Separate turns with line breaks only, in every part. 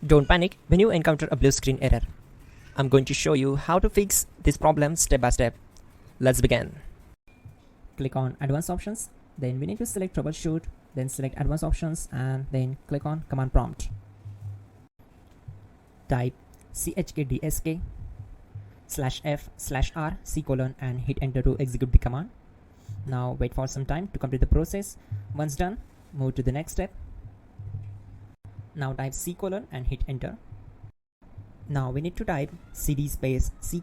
Don't panic when you encounter a blue screen error. I'm going to show you how to fix this problem step by step. Let's begin. Click on Advanced Options, then we need to select Troubleshoot, then select Advanced Options and then click on Command Prompt. Type chkdsk /f/r c:, and hit enter to execute the command. Now wait for some time to complete the process. Once done, move to the next step. Now type c:, and hit enter. Now we need to type cd space c:/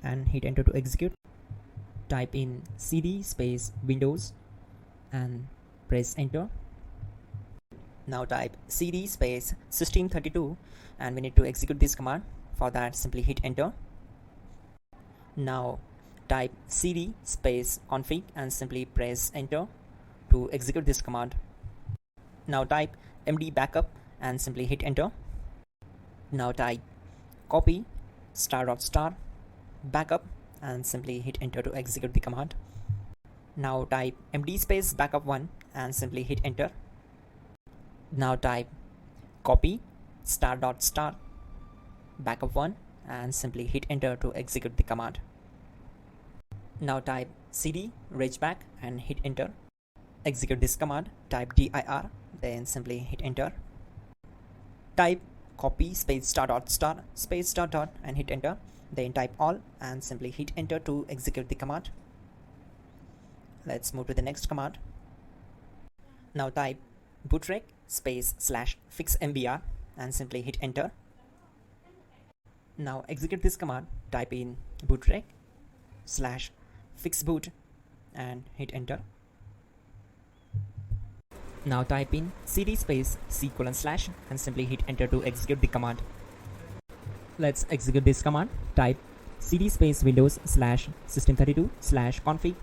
and hit enter to execute. Type in cd space Windows and press enter. Now type cd space system32 and we need to execute this command. For that, simply hit enter. Now type cd space config and simply press enter to execute this command. Now type md backup and simply hit enter. Now type copy *** backup and simply hit enter to execute the command. Now type md space backup1 and simply hit enter. Now type copy *** backup1 and simply hit enter to execute the command. Now type cd regback and hit enter. Execute this command. Type dir, then simply hit enter. Type copy space *** space .. and hit enter. Then type all and simply hit enter to execute the command. Let's move to the next command. Now type bootrec space /fixmbr and simply hit enter. Now execute this command. Type in bootrec /fixboot and hit enter. Now type in cd space c:/ and simply hit enter to execute the command. Let's execute this command. Type cd space Windows /system32 /config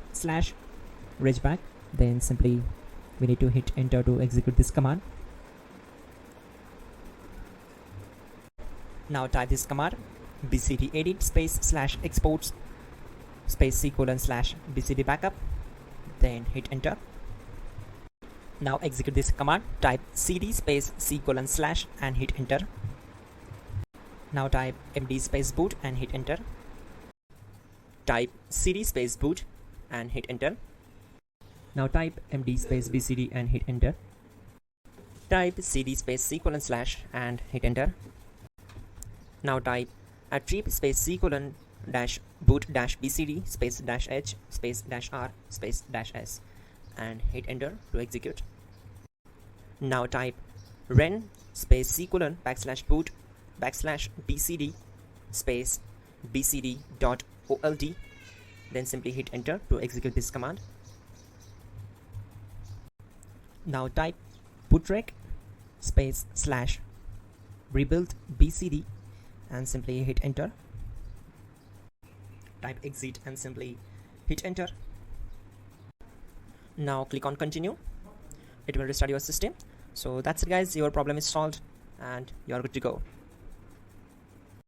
/regback. Then simply we need to hit enter to execute this command. Now type this command bcd edit space /exports space c:/ bcd backup. Then hit enter. Now execute this command. Type cd space c:/ and hit enter. Now type md space boot and hit enter. Type cd space boot and hit enter. Now type md space bcd and hit enter. Type cd space c:/ and hit enter. Now type attrib space c:/ boot bcd space -h space -r space -s and hit enter to execute. Now type ren space c:/ \boot \bcd space bcd.old. Then simply hit enter to execute this command. Now type bootrec space /rebuild bcd and simply hit enter. Type exit and simply hit enter. Now click on continue. It will restart your system. So that's it guys, your problem is solved and you are good to go.